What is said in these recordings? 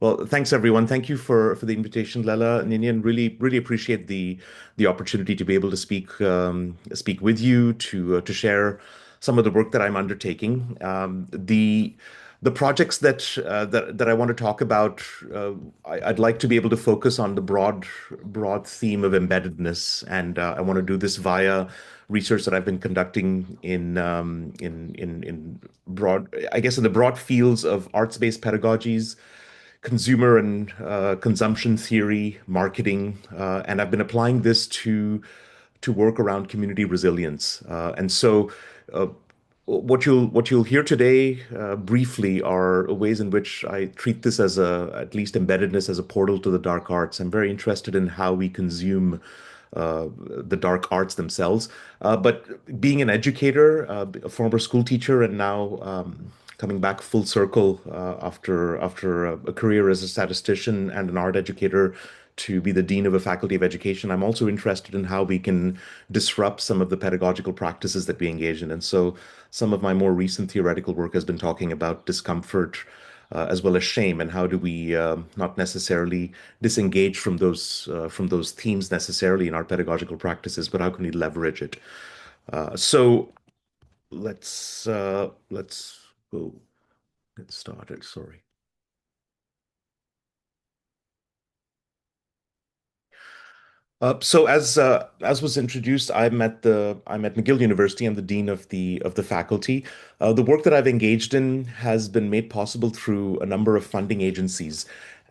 Well, thanks everyone. Thank you for the invitation, Lela and Ninian. Really appreciate the opportunity to be able to speak with you to share some of the work that I'm undertaking. The projects that I want to talk about, I'd like to be able to focus on the broad theme of embeddedness, and I want to do this via research that I've been conducting in broad, I guess, in the broad fields of arts-based pedagogies, consumer and consumption theory, marketing, and I've been applying this to work around community resilience. Uh, what you'll hear today, briefly, are ways in which I treat this as at least embeddedness as a portal to the dark arts. I'm very interested in how we consume the dark arts themselves. But being an educator, a former school teacher, and now coming back full circle after a career as a statistician and an art educator to be the dean of a faculty of education, I'm also interested in how we can disrupt some of the pedagogical practices that we engage in. And so some of my more recent theoretical work has been talking about discomfort as well as shame, and how do we not necessarily disengage from those themes necessarily in our pedagogical practices, but how can we leverage it? So let's go get started. Sorry. So as was introduced, I'm at McGill University. I'm the dean of the faculty. The work that I've engaged in has been made possible through a number of funding agencies,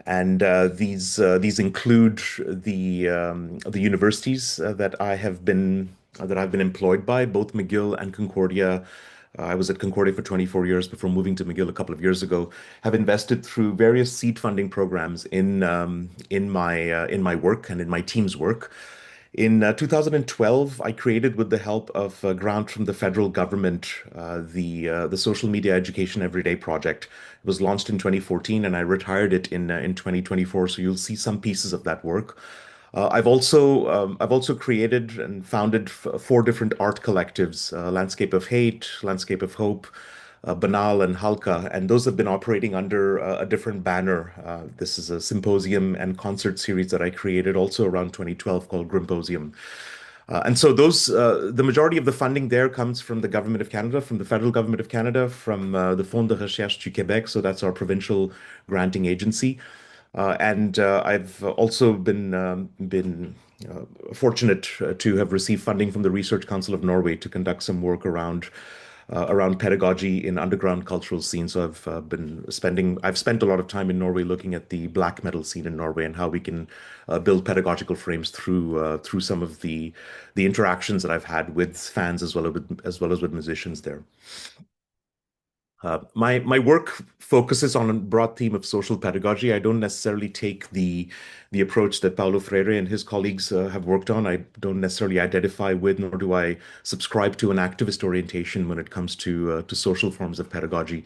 and these include the universities that I've been employed by, both McGill and Concordia. I was at Concordia for 24 years before moving to McGill a couple of years ago. Have invested through various seed funding programs in my work and in my team's work. In 2012, I created, with the help of a grant from the federal government, the Social Media Education Everyday project. It was launched in 2014, and I retired it in 2024. So you'll see some pieces of that work. I've also created and founded four different art collectives: Landscape of Hate, Landscape of Hope, BANAL, and Halka, and those have been operating under a different banner. This is a symposium and concert series that I created also around 2012 called Grimposium. The majority of the funding there comes from the government of Canada, from the federal government of Canada, from the Fonds de Recherche du Québec. So that's our provincial granting agency. I've also been fortunate to have received funding from the Research Council of Norway to conduct some work around pedagogy in underground cultural scenes. So I've spent a lot of time in Norway looking at the Blekkmetal scene in Norway and how we can build pedagogical frames through some of the interactions that I've had with fans as well as with musicians there. My work focuses on a broad theme of social pedagogy. I don't necessarily take the approach that Paulo Freire and his colleagues have worked on. I don't necessarily identify with, nor do I subscribe to, an activist orientation when it comes to social forms of pedagogy.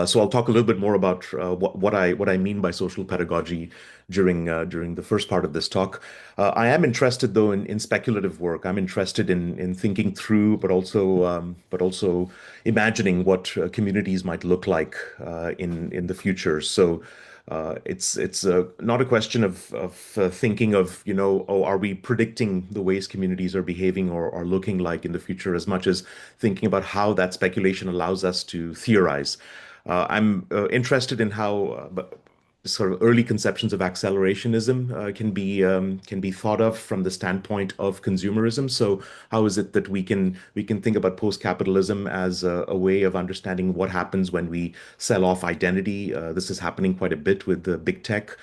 So I'll talk a little bit more about what I mean by social pedagogy during the first part of this talk. I am interested, though, in speculative work. I'm interested in thinking through, but also imagining what communities might look like in the future. So it's not a question of thinking of, oh, are we predicting the ways communities are behaving or are looking like in the future, as much as thinking about how that speculation allows us to theorize. I'm interested in how sort of early conceptions of accelerationism can be thought of from the standpoint of consumerism. So how is it that we can think about post-capitalism as a way of understanding what happens when we sell off identity? This is happening quite a bit with the big tech.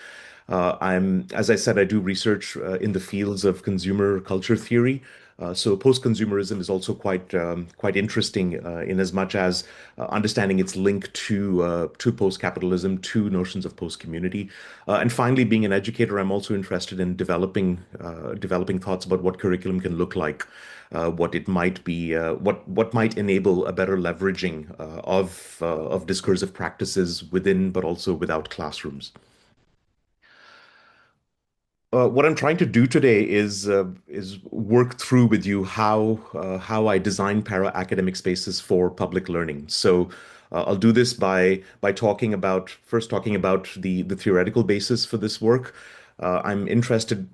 As I said, I do research in the fields of consumer culture theory. So post-consumerism is also quite interesting in as much as understanding its link to post-capitalism, to notions of post-community. And finally, being an educator, I'm also interested in developing thoughts about what curriculum can look like, what it might be, what might enable a better leveraging of discursive practices within, but also without classrooms. What I'm trying to do today is work through with you how I design para academic spaces for public learning. So I'll do this by talking about the theoretical basis for this work. I'm interested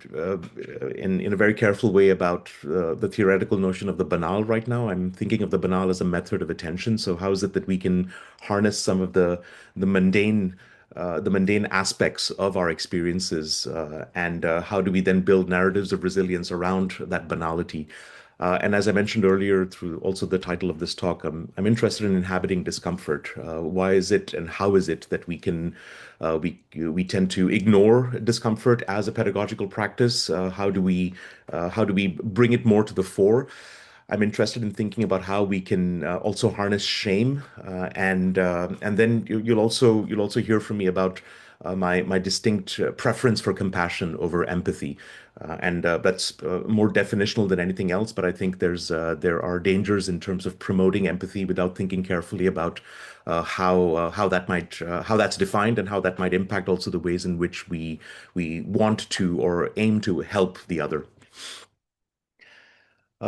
in a very careful way about the theoretical notion of the banal right now. I'm thinking of the banal as a method of attention. So how is it that we can harness some of the mundane the mundane aspects of our experiences, and how do we then build narratives of resilience around that banality? And as I mentioned earlier, through also the title of this talk, I'm interested in inhabiting discomfort. Why is it and how is it that we tend to ignore discomfort as a pedagogical practice? How do we bring it more to the fore? I'm interested in thinking about how we can also harness shame, and then you'll also hear from me about my distinct preference for compassion over empathy, and that's more definitional than anything else. But I think there are dangers in terms of promoting empathy without thinking carefully about how that's defined and how that might impact also the ways in which we want to or aim to help the other.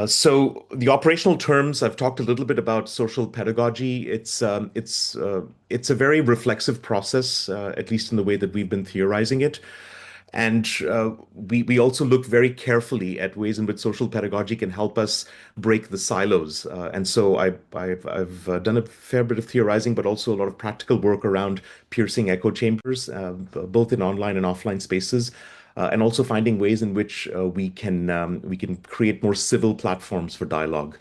So the operational terms, I've talked a little bit about social pedagogy. It's a very reflexive process, at least in the way that we've been theorizing it. And we also look very carefully at ways in which social pedagogy can help us break the silos. And so I've done a fair bit of theorizing, but also a lot of practical work around piercing echo chambers, both in online and offline spaces, and also finding ways in which we can create more civil platforms for dialogue.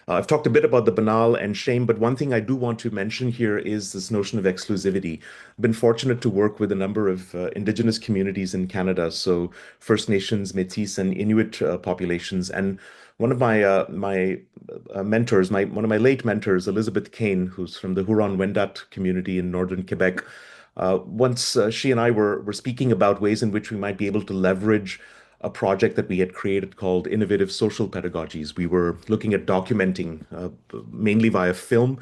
I've talked a bit about the banal and shame, but one thing I do want to mention here is this notion of exclusivity. I've been fortunate to work with a number of indigenous communities in Canada, so First Nations, Métis, and Inuit populations. And one of my mentors, my one of my late mentors, Elizabeth Kane, who's from the Huron-Wendat community in northern Quebec, once she and I were speaking about ways in which we might be able to leverage a project that we had created called Innovative Social Pedagogies. We were looking at documenting, mainly via film,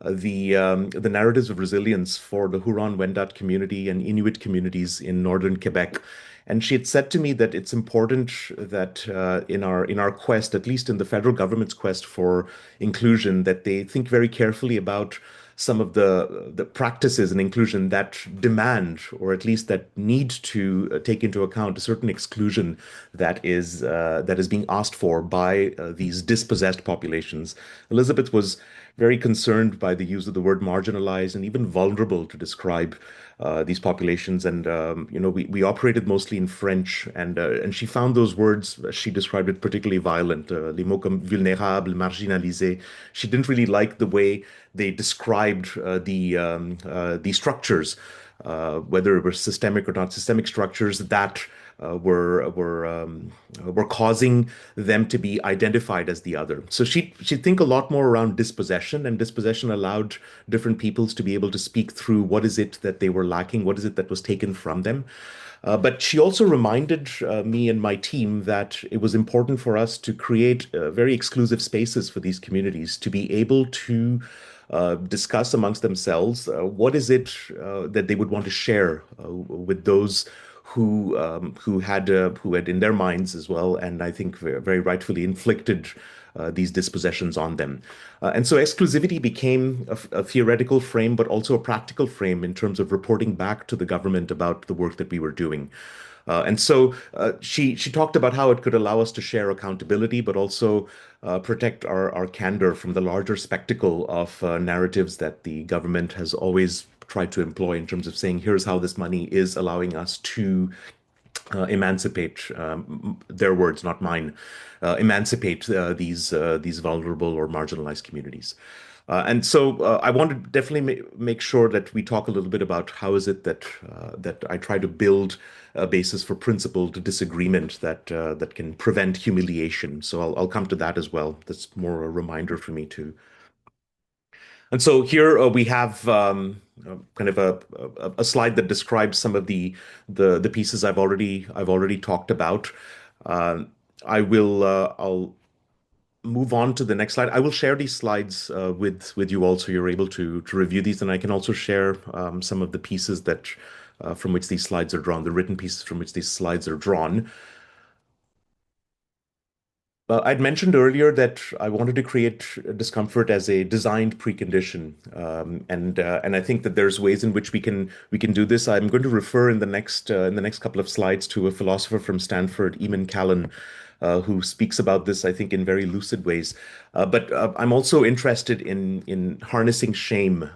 the narratives of resilience for the Huron-Wendat community and Inuit communities in northern Quebec. And she had said to me that it's important that in our quest, at least in the federal government's quest for inclusion, that they think very carefully about some of the practices and inclusion that demand, or at least that need to take into account a certain exclusion that is being asked for by these dispossessed populations. Elizabeth was very concerned by the use of the word marginalized and even vulnerable to describe these populations. And we operated mostly in French, and she found those words, she described it, particularly violent. Les mots comme vulnérable, marginalisé. She didn't really like the way they described the structures, whether it was systemic or not systemic structures that were causing them to be identified as the other. So she'd think a lot more around dispossession, and dispossession allowed different peoples to be able to speak through what is it that they were lacking, what is it that was taken from them. But she also reminded me and my team that it was important for us to create very exclusive spaces for these communities to be able to discuss amongst themselves what is it that they would want to share with those who had in their minds as well, and I think very rightfully inflicted these dispossessions on them. And so exclusivity became a theoretical frame, but also a practical frame in terms of reporting back to the government about the work that we were doing. And so she talked about how it could allow us to share accountability, but also protect our candor from the larger spectacle of narratives that the government has always tried to employ in terms of saying, here's how this money is allowing us to emancipate, their words, not mine, emancipate these vulnerable or marginalized communities. And so I want to definitely make sure that we talk a little bit about how is it that I try to build a basis for principled disagreement that can prevent humiliation. So I'll come to that as well. That's more a reminder for me too. And so here we have kind of a slide that describes some of the pieces I've already talked about. Uh, I'll move on to the next slide. I will share these slides with you all, so you're able to review these, and I can also share some of the pieces that from which these slides are drawn, the written pieces from which these slides are drawn. I'd mentioned earlier that I wanted to create discomfort as a designed precondition, and I think that there's ways in which we can do this. I'm going to refer in the next couple of slides to a philosopher from Stanford, Eamon Callan, who speaks about this, I think, in very lucid ways. But I'm also interested in harnessing shame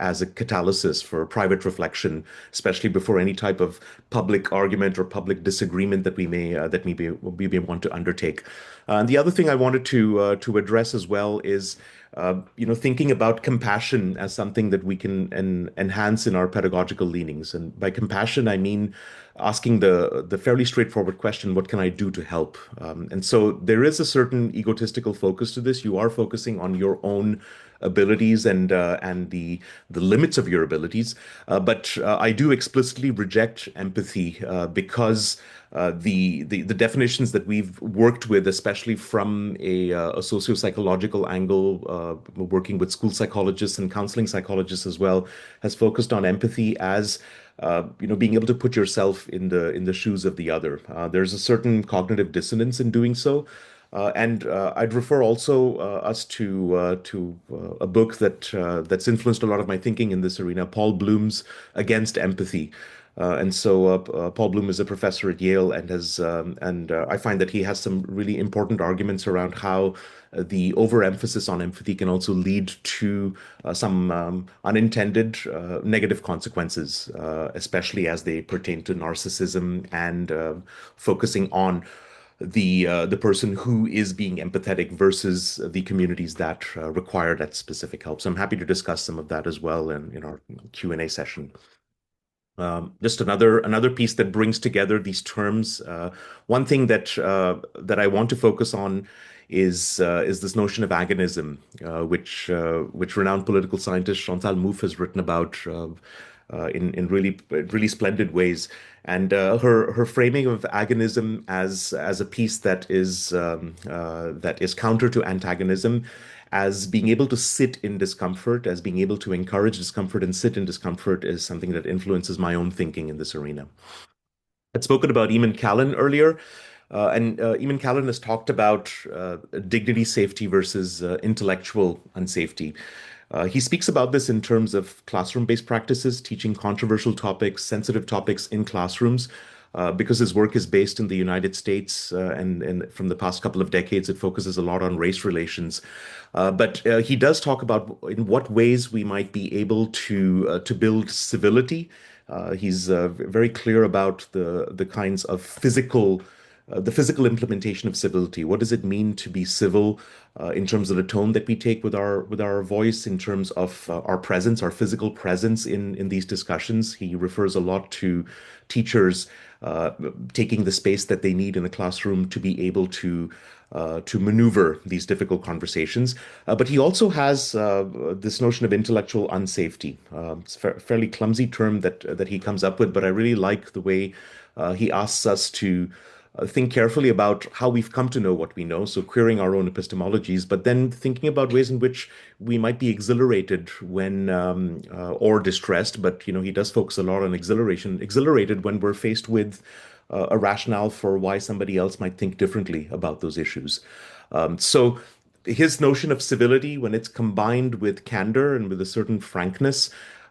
as a catalysis for private reflection, especially before any type of public argument or public disagreement that we may want to undertake. And the other thing I wanted to address as well is, thinking about compassion as something that we can enhance in our pedagogical leanings. And by compassion, I mean asking the fairly straightforward question, what can I do to help? And so there is a certain egotistical focus to this. You are focusing on your own abilities and the limits of your abilities. But I do explicitly reject empathy because the definitions that we've worked with, especially from a socio-psychological angle, working with school psychologists and counseling psychologists as well, has focused on empathy as being able to put yourself in the shoes of the other. There's a certain cognitive dissonance in doing so. And I'd refer also us to a book that's influenced a lot of my thinking in this arena, Paul Bloom's Against Empathy. And so Paul Bloom is a professor at Yale and I find that he has some really important arguments around how the overemphasis on empathy can also lead to some unintended negative consequences, especially as they pertain to narcissism and focusing on the person who is being empathetic versus the communities that require that specific help. So I'm happy to discuss some of that as well in our Q&A session. Just another piece that brings together these terms. One thing that I want to focus on is this notion of agonism, which renowned political scientist Chantal Mouffe has written about in really splendid ways. And her framing of agonism as a piece that is counter to antagonism, as being able to sit in discomfort, as being able to encourage discomfort and sit in discomfort, is something that influences my own thinking in this arena. I'd spoken about Eamon Callan earlier, and Eamon Callan has talked about dignity safety versus intellectual unsafety. He speaks about this in terms of classroom-based practices, teaching controversial topics, sensitive topics in classrooms, because his work is based in the United States, and from the past couple of decades, it focuses a lot on race relations. But he does talk about in what ways we might be able to build civility. He's very clear about the kinds of the physical implementation of civility. What does it mean to be civil in terms of the tone that we take with our voice, in terms of our presence, our physical presence in these discussions? He refers a lot to teachers taking the space that they need in the classroom to be able to maneuver these difficult conversations. But he also has this notion of intellectual unsafety. It's a fairly clumsy term that he comes up with, but I really like the way he asks us to think carefully about how we've come to know what we know, so querying our own epistemologies, but then thinking about ways in which we might be exhilarated or distressed. But he does focus a lot on exhilaration, exhilarated when we're faced with a rationale for why somebody else might think differently about those issues. So his notion of civility, when it's combined with candor and with a certain frankness,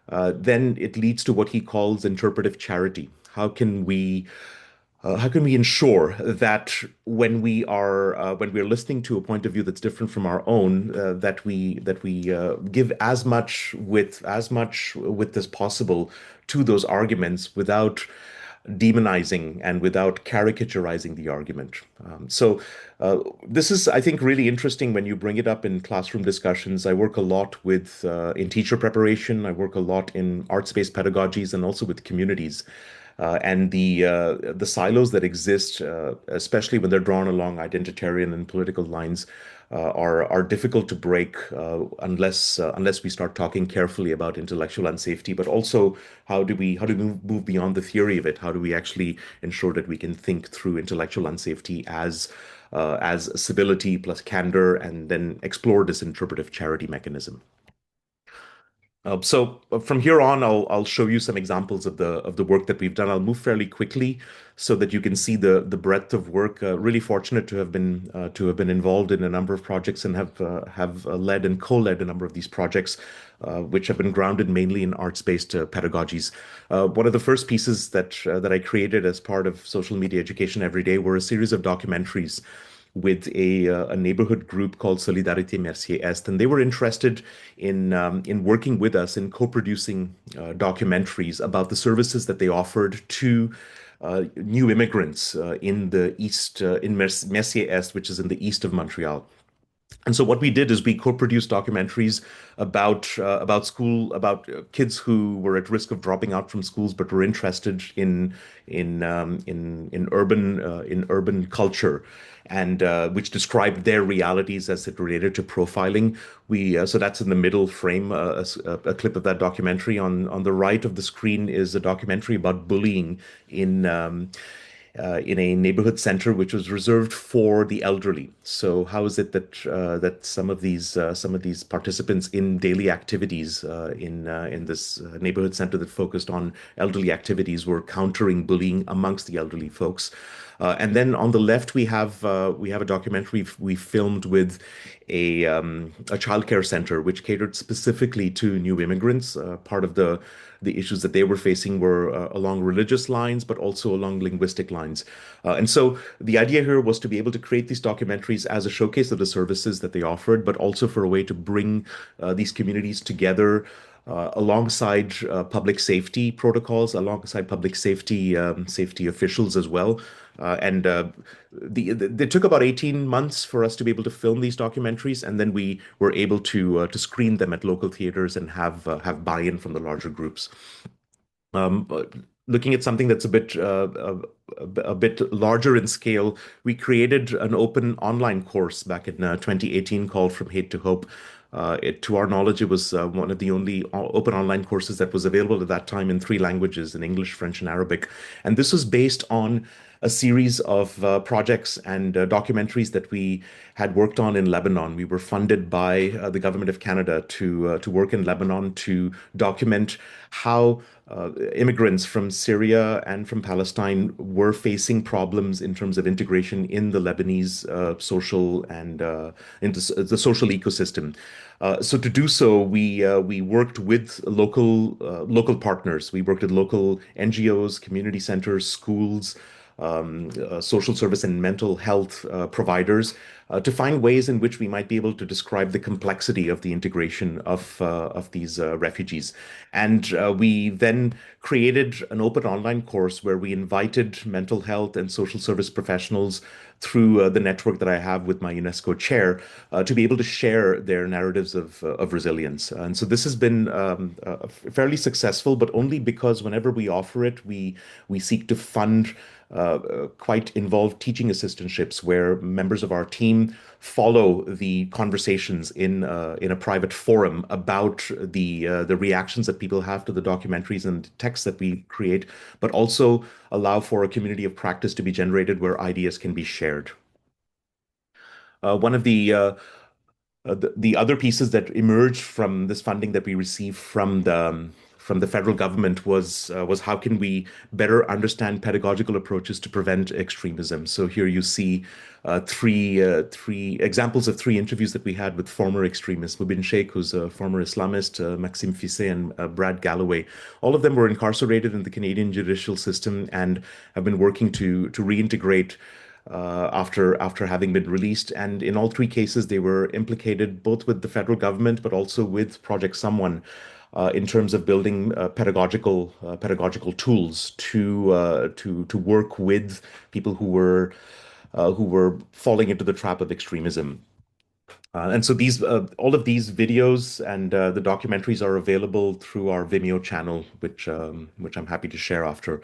then it leads to what he calls interpretive charity. How can we ensure that when we're listening to a point of view that's different from our own, that we give as much width as possible to those arguments without demonizing and without caricaturizing the argument. So this is, I think, really interesting when you bring it up in classroom discussions. I work a lot in teacher preparation. I work a lot in arts-based pedagogies and also with communities. And the silos that exist, especially when they're drawn along identitarian and political lines, are difficult to break unless we start talking carefully about intellectual unsafety. But also, how do we move beyond the theory of it? How do we actually ensure that we can think through intellectual unsafety as civility plus candor, and then explore this interpretive charity mechanism? From here on, I'll show you some examples of the work that we've done. I'll move fairly quickly so that you can see the breadth of work. Really fortunate to have been involved in a number of projects and have led and co-led a number of these projects, which have been grounded mainly in arts-based pedagogies. One of the first pieces that I created as part of social media education every day were a series of documentaries with a neighborhood group called Solidarité Mercier Est, and they were interested in working with us in co-producing documentaries about the services that they offered to new immigrants in the east in Mercier Est, which is in the east of Montreal. And so what we did is we co-produced documentaries about school about kids who were at risk of dropping out from schools but were interested in urban culture and which described their realities as it related to profiling. We so that's in the middle frame, a clip of that documentary. On the right of the screen is a documentary about bullying in a neighborhood center which was reserved for the elderly. So how is it that some of these participants in daily activities in this neighborhood center that focused on elderly activities were countering bullying amongst the elderly folks? And then on the left we have a documentary we filmed with a childcare center which catered specifically to new immigrants. Part of the issues that they were facing were along religious lines, but also along linguistic lines. And so the idea here was to be able to create these documentaries as a showcase of the services that they offered, but also for a way to bring these communities together alongside public safety protocols, alongside public safety officials as well. And they took about 18 months for us to be able to film these documentaries, and then we were able to screen them at local theaters and have buy-in from the larger groups. But looking at something that's a bit larger in scale, we created an open online course back in 2018 called From Hate to Hope. To our knowledge, it was one of the only open online courses that was available at that time in three languages, in English, French, and Arabic. And this was based on a series of projects and documentaries that we had worked on in Lebanon. We were funded by the government of Canada to work in Lebanon to document how immigrants from Syria and from Palestine were facing problems in terms of integration in the Lebanese social and into the social ecosystem. So to do so, we worked with local partners. We worked with local NGOs, community centers, schools, social service and mental health providers to find ways in which we might be able to describe the complexity of the integration of these refugees. And we then created an open online course where we invited mental health and social service professionals through the network that I have with my UNESCO chair to be able to share their narratives of resilience. And so this has been fairly successful, but only because whenever we offer it, we seek to fund quite involved teaching assistantships where members of our team follow the conversations in a private forum about the reactions that people have to the documentaries and texts that we create, but also allow for a community of practice to be generated where ideas can be shared. One of the other pieces that emerged from this funding that we received from the federal government was how can we better understand pedagogical approaches to prevent extremism. So here you see three examples of three interviews that we had with former extremists: Mubin Sheikh, who's a former Islamist, Maxime Fisset, and Brad Galloway. All of them were incarcerated in the Canadian judicial system and have been working to reintegrate after having been released. And in all three cases, they were implicated both with the federal government, but also with Project Someone in terms of building pedagogical tools to work with people who were falling into the trap of extremism. And so these all of these videos and the documentaries are available through our Vimeo channel, which I'm happy to share after.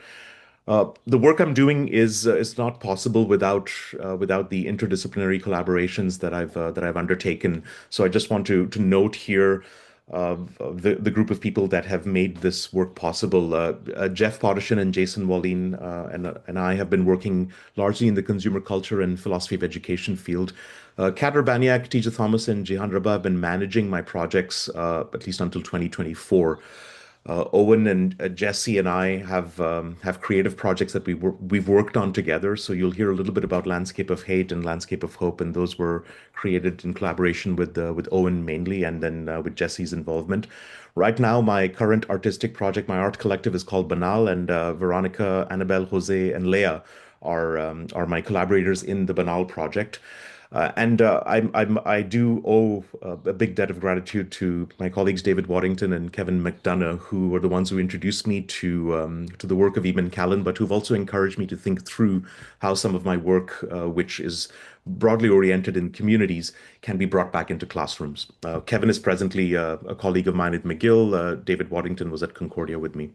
The work I'm doing is not possible without the interdisciplinary collaborations that I've undertaken. So I just want to note here the group of people that have made this work possible. Jeff Potterson and Jason Wallin and I have been working largely in the consumer culture and philosophy of education field. Kader Banyak, Tija Thomas, and Jihan Rabah have been managing my projects at least until 2024. Owen and Jesse and I have creative projects that we've worked on together. So you'll hear a little bit about Landscape of Hate and Landscape of Hope, and those were created in collaboration with Owen mainly, and then with Jesse's involvement. Right now, my current artistic project, my art collective, is called BANAL, and Veronica, Annabelle, Jose, and Leah are my collaborators in the BANAL project. I do owe a big debt of gratitude to my colleagues David Waddington and Kevin McDonough, who were the ones who introduced me to the work of Eben Callan, but who've also encouraged me to think through how some of my work, which is broadly oriented in communities, can be brought back into classrooms. Kevin is presently a colleague of mine at McGill. David Waddington was at Concordia with me.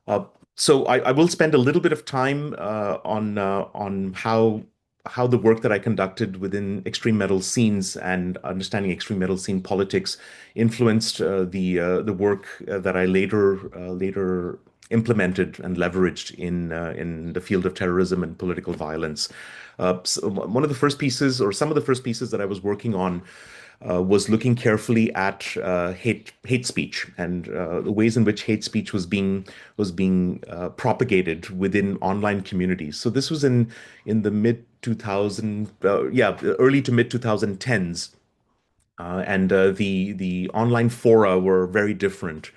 Uh, so I will spend a little bit of time on how the work that I conducted within extreme metal scenes and understanding extreme metal scene politics influenced the work that I later implemented and leveraged in the field of terrorism and political violence. So one of the first pieces, or some of the first pieces that I was working on, was looking carefully at hate speech and the ways in which hate speech was being propagated within online communities. So this was in the mid 2000, early to mid 2010s, and the online fora were very different,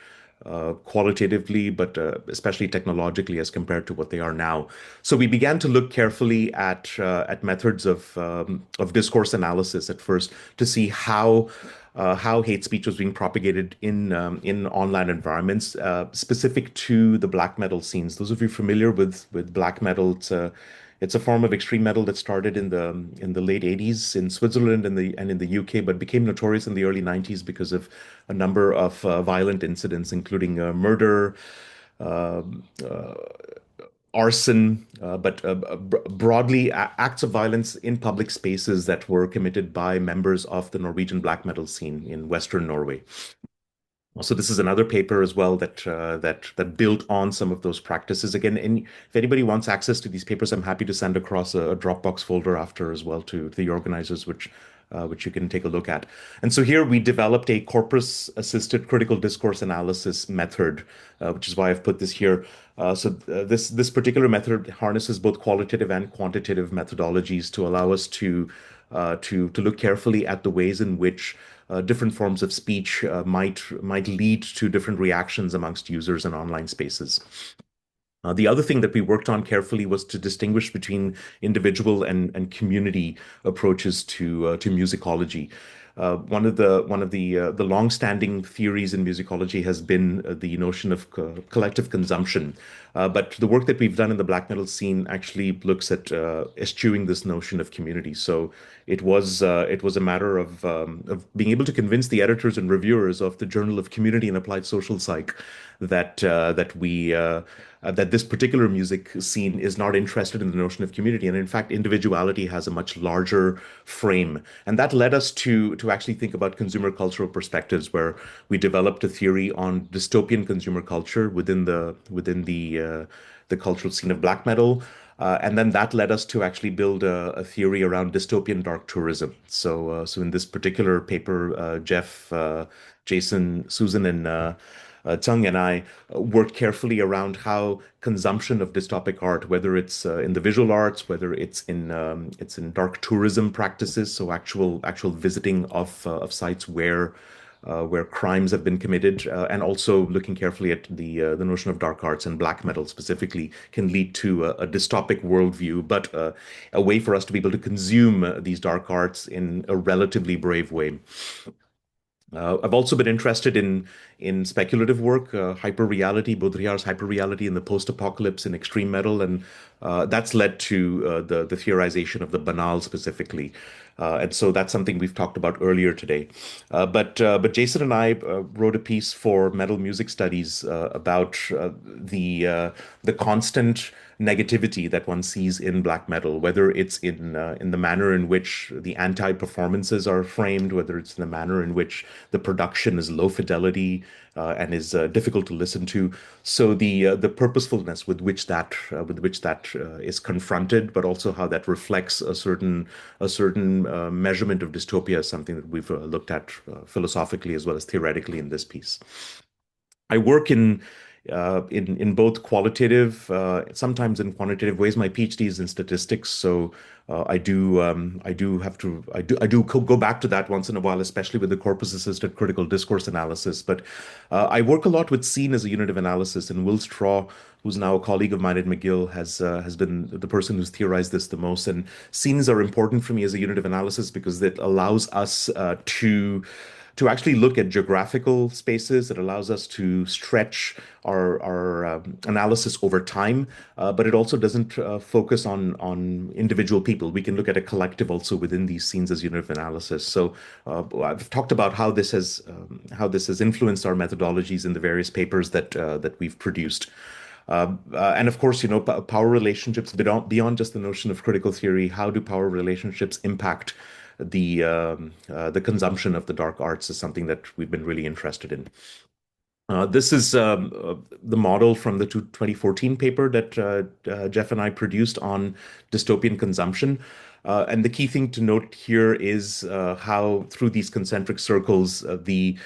qualitatively, but especially technologically as compared to what they are now. So we began to look carefully at methods of discourse analysis at first to see how hate speech was being propagated in online environments, specific to the black metal scenes. Those of you familiar with black metal, it's a form of extreme metal that started in the late 80s in Switzerland and in the UK, but became notorious in the early 90s because of a number of violent incidents, including murder, uh, uh, arson, but broadly acts of violence in public spaces that were committed by members of the Norwegian black metal scene in Western Norway. So this is another paper as well that built on some of those practices. Again, if anybody wants access to these papers, I'm happy to send across a Dropbox folder after as well to the organizers, which you can take a look at. And so here we developed a corpus-assisted critical discourse analysis method, which is why I've put this here. This particular method harnesses both qualitative and quantitative methodologies to allow us to look carefully at the ways in which different forms of speech might lead to different reactions amongst users in online spaces. The other thing that we worked on carefully was to distinguish between individual and community approaches to musicology. One of the long-standing theories in musicology has been the notion of collective consumption. But the work that we've done in the black metal scene actually looks at eschewing this notion of community. So it was a matter of being able to convince the editors and reviewers of the Journal of Community and Applied Social Psych that this particular music scene is not interested in the notion of community, and in fact, individuality has a much larger frame, and that led us to actually think about consumer cultural perspectives, where we developed a theory on dystopian consumer culture within the cultural scene of black metal. And then that led us to actually build a theory around dystopian dark tourism. So in this particular paper, Jeff, Jason, Susan, and Tung and I worked carefully around how consumption of dystopic art, whether it's in the visual arts, whether it's in dark tourism practices, so actual visiting of sites where crimes have been committed, and also looking carefully at the notion of dark arts and black metal specifically, can lead to a dystopic worldview, but a way for us to be able to consume these dark arts in a relatively brave way. I've also been interested in speculative work, hyper reality, Baudrillard's hyper reality in the post apocalypse in extreme metal, and that's led to the theorization of the banal specifically. And so that's something we've talked about earlier today. But Jason and I wrote a piece for Metal Music Studies about the constant negativity that one sees in black metal, whether it's in the manner in which the anti-performances are framed, whether it's in the manner in which the production is low fidelity and is difficult to listen to. So the purposefulness with which that is confronted, but also how that reflects a certain measurement of dystopia is something that we've looked at philosophically as well as theoretically in this piece. I work in both qualitative, sometimes in quantitative ways. My PhD is in statistics, so I do go back to that once in a while, especially with the corpus-assisted critical discourse analysis. But I work a lot with scene as a unit of analysis, and Will Straw, who's now a colleague of mine at McGill, has been the person who's theorized this the most. And scenes are important for me as a unit of analysis because it allows us to actually look at geographical spaces. It allows us to stretch our analysis over time, but it also doesn't focus on individual people. We can look at a collective also within these scenes as unit of analysis. So I've talked about how this has influenced our methodologies in the various papers that we've produced. And of course, power relationships beyond just the notion of critical theory. How do power relationships impact the consumption of the dark arts is something that we've been really interested in. This is the model from the 2014 paper that Jeff and I produced on dystopian consumption. And the key thing to note here is how, through these concentric circles, the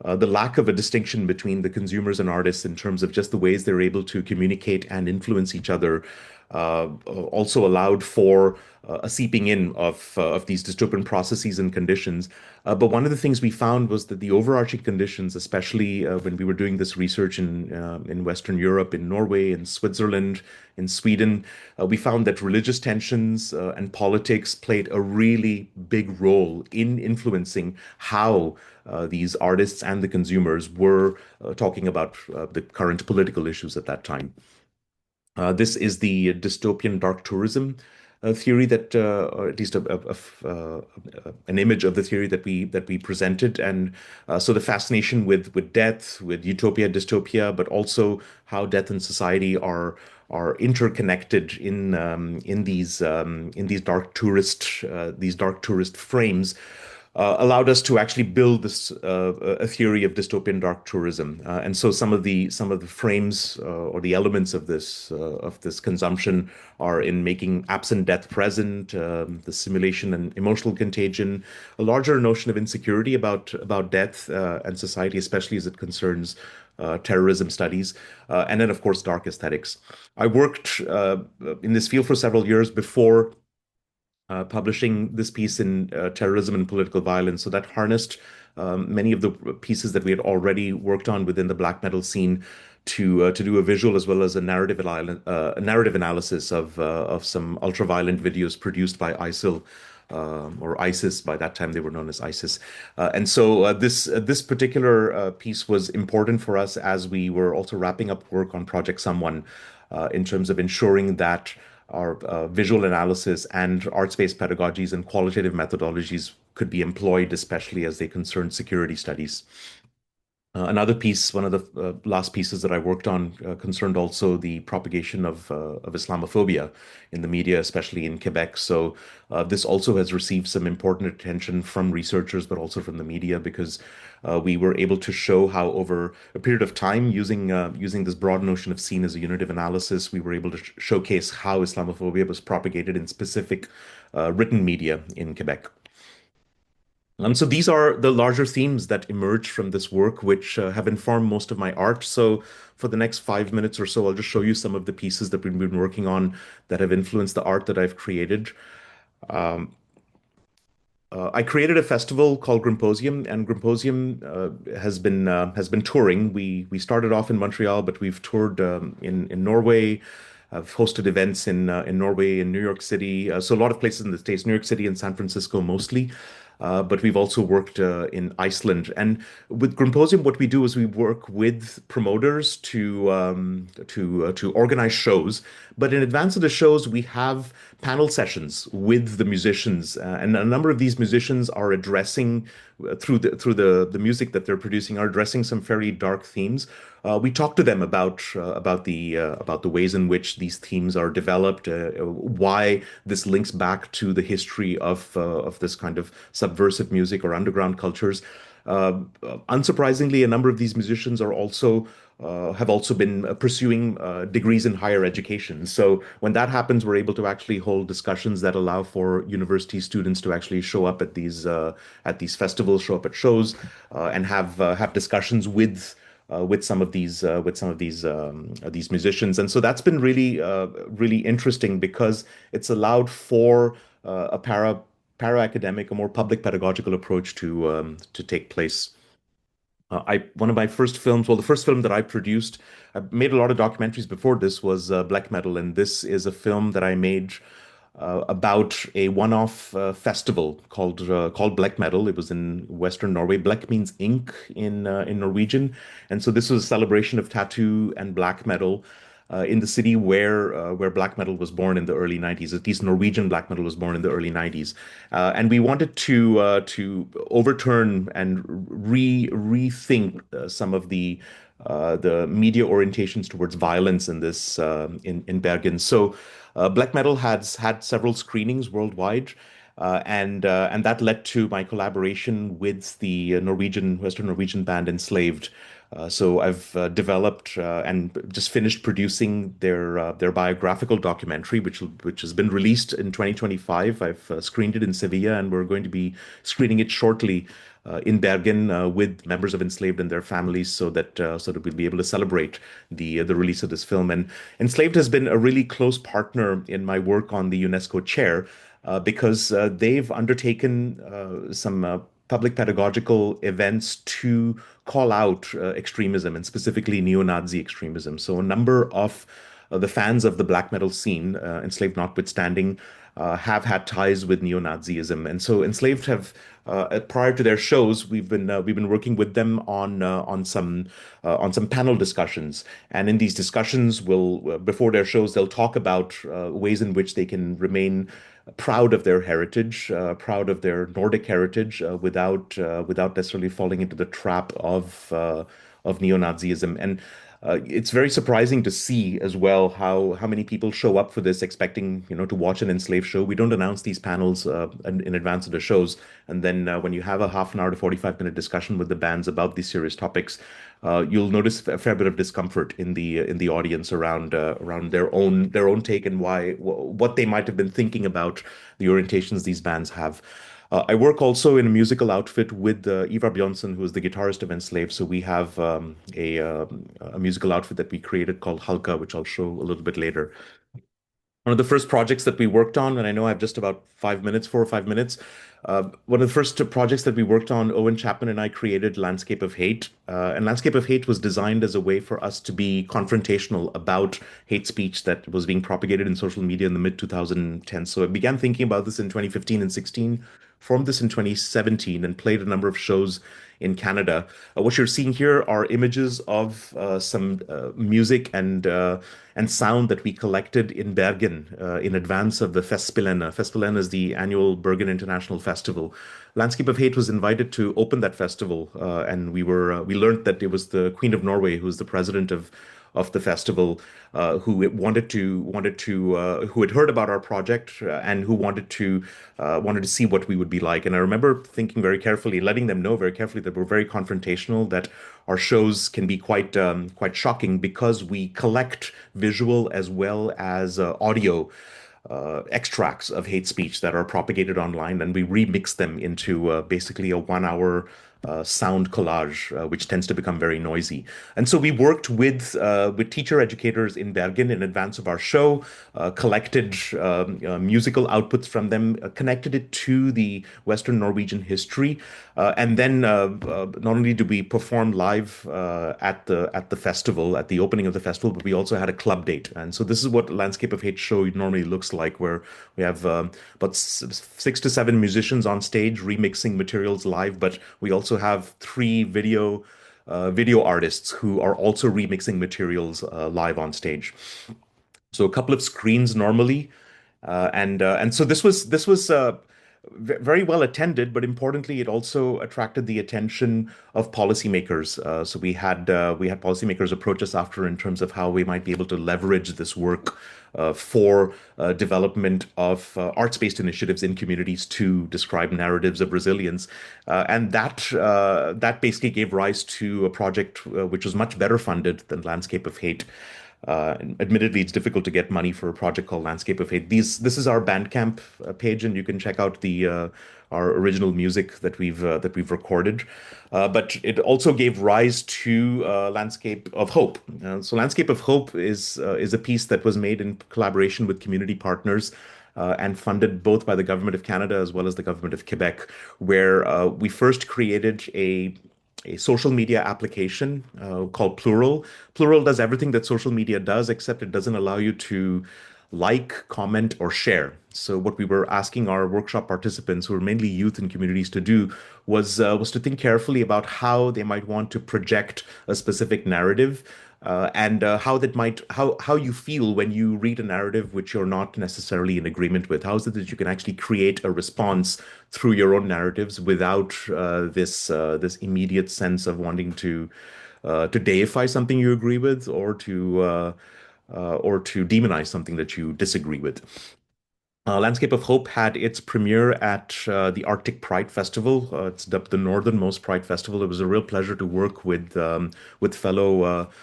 lack of a distinction between the consumers and artists in terms of just the ways they're able to communicate and influence each other also allowed for a seeping in of these dystopian processes and conditions. But one of the things we found was that the overarching conditions, especially when we were doing this research in Western Europe, in Norway, in Switzerland, in Sweden, we found that religious tensions and politics played a really big role in influencing how these artists and the consumers were talking about the current political issues at that time. This is the dystopian dark tourism theory that, or at least an image of the theory that we presented, and so the fascination with death, with utopia, dystopia, but also how death and society are interconnected in these dark tourist frames allowed us to actually build this a theory of dystopian dark tourism. And so some of the frames or the elements of this consumption are in making absent death present, the simulation and emotional contagion, a larger notion of insecurity about death and society, especially as it concerns terrorism studies, and then of course dark aesthetics. I worked in this field for several years before publishing this piece in terrorism and political violence. So that harnessed many of the pieces that we had already worked on within the black metal scene to do a visual as well as a narrative analysis of some ultra-violent videos produced by ISIL. Or ISIS, by that time they were known as ISIS. And so this particular piece was important for us as we were also wrapping up work on Project Someone in terms of ensuring that our visual analysis and arts-based pedagogies and qualitative methodologies could be employed, especially as they concern security studies. Another piece, one of the last pieces that I worked on, concerned also the propagation of Islamophobia in the media, especially in Quebec. So this also has received some important attention from researchers, but also from the media, because we were able to show how over a period of time, using this broad notion of scene as a unit of analysis, we were able to showcase how Islamophobia was propagated in specific written media in Quebec. So these are the larger themes that emerge from this work, which have informed most of my art. So for the next 5 minutes or so, I'll just show you some of the pieces that we've been working on that have influenced the art that I've created. Um, I created a festival called Grimposium, and Grimposium has been touring. We started off in Montreal, but we've toured in Norway. I've hosted events in Norway, in New York City, so a lot of places in the States, New York City and San Francisco mostly. but we've also worked in Iceland. And with Grumposium, what we do is we work with promoters to organize shows. But in advance of the shows, we have panel sessions with the musicians, and a number of these musicians are addressing through the music that they're producing are addressing some very dark themes. We talk to them about the ways in which these themes are developed, why this links back to the history of this kind of subversive music or underground cultures. Unsurprisingly, a number of these musicians are also have also been pursuing degrees in higher education. So when that happens, we're able to actually hold discussions that allow for university students to actually show up at these festivals, show up at shows, and have discussions with some of these musicians. And so that's been really interesting because it's allowed for a para academic, a more public pedagogical approach to take place. I one of my first films, well, the first film that I produced, I made a lot of documentaries before this, was Blekkmetal, and this is a film that I made about a one-off festival called Blekkmetal. It was in Western Norway. Blek means ink in Norwegian, and so this was a celebration of tattoo and black metal in the city where black metal was born in the early 90s. At least Norwegian black metal was born in the early 90s, and we wanted to overturn and rethink some of the media orientations towards violence in this in Bergen. So black metal has had several screenings worldwide. And that led to my collaboration with the Western Norwegian band Enslaved. So I've developed and just finished producing their biographical documentary, which has been released in 2025. I've screened it in Sevilla, and we're going to be screening it shortly in Bergen with members of Enslaved and their families, so that we'll be able to celebrate the release of this film. And Enslaved has been a really close partner in my work on the UNESCO chair because they've undertaken some public pedagogical events to call out extremism and specifically neo-Nazi extremism. So a number of the fans of the black metal scene, Enslaved notwithstanding, have had ties with neo-Nazism, and so Enslaved have prior to their shows, we've been working with them on some panel discussions, and in these discussions, will before their shows, they'll talk about ways in which they can remain proud of their heritage, proud of their Nordic heritage, without necessarily falling into the trap of neo-Nazism. And it's very surprising to see as well how many people show up for this expecting to watch an enslaved show. We don't announce these panels in advance of the shows, and then when you have a half an hour to 45-minute discussion with the bands about these serious topics, you'll notice a fair bit of discomfort in the audience around their own take and what they might have been thinking about the orientations these bands have. I work also in a musical outfit with Ivar Bjonsson, who is the guitarist of Enslaved. So we have a musical outfit that we created called Halka, which I'll show a little bit later. One of the first projects that we worked on, and I know I have just about 5 minutes, 4 or 5 minutes. One of the first projects that we worked on, Owen Chapman and I created Landscape of Hate. And Landscape of Hate was designed as a way for us to be confrontational about hate speech that was being propagated in social media in the mid 2010s. So I began thinking about this in 2015 and 16, formed this in 2017, and played a number of shows in Canada. What you're seeing here are images of some music and sound that we collected in Bergen in advance of the Festspillene. Festspillene is the annual Bergen International Festival. Landscape of Hate was invited to open that festival, and we learned that it was the Queen of Norway, who's the president of the festival, who who had heard about our project and who wanted to see what we would be like. And I remember thinking very carefully, letting them know very carefully that we're very confrontational, that our shows can be quite shocking because we collect visual as well as audio extracts of hate speech that are propagated online, and we remix them into basically a 1 hour sound collage, which tends to become very noisy. And so we worked with teacher educators in Bergen in advance of our show, collected musical outputs from them, connected it to the Western Norwegian history, and then not only did we perform live at the festival, at the opening of the festival, but we also had a club date. And so this is what Landscape of Hate show normally looks like, where we have about 6 to 7 musicians on stage remixing materials live, but we also have three video artists who are also remixing materials live on stage. So a couple of screens normally, and so this was very well attended, but importantly, it also attracted the attention of policymakers. So we had policymakers approach us after in terms of how we might be able to leverage this work for development of arts-based initiatives in communities to describe narratives of resilience, and that basically gave rise to a project which was much better funded than Landscape of Hate. Admittedly, it's difficult to get money for a project called Landscape of Hate. This is our Bandcamp page, and you can check out the our original music that we've recorded. But it also gave rise to Landscape of Hope. So Landscape of Hope is a piece that was made in collaboration with community partners. And funded both by the government of Canada as well as the government of Quebec, where we first created a social media application called Plural. Plural does everything that social media does, except it doesn't allow you to like, comment, or share. So what we were asking our workshop participants, who are mainly youth and communities, to do was to think carefully about how they might want to project a specific narrative. And how you feel when you read a narrative which you're not necessarily in agreement with. How is it that you can actually create a response through your own narratives without this immediate sense of wanting to deify something you agree with, or to demonize something that you disagree with. Landscape of Hope had its premiere at the Arctic Pride Festival. It's dubbed the northernmost Pride Festival. It was a real pleasure to work with fellow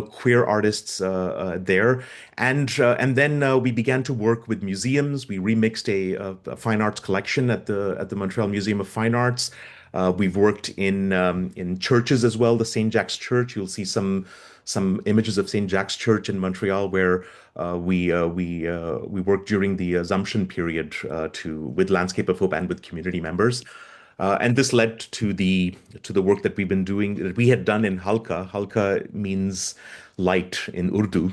queer artists there, and then we began to work with museums. We remixed a fine arts collection at the Montreal Museum of Fine Arts. We've worked in churches as well. The St. Jack's Church. You'll see some images of St. Jack's Church in Montreal, where we worked during the Assumption period to with Landscape of Hope and with community members. And this led to the work that we've been doing, that we had done in Halka. Halka means light in Urdu,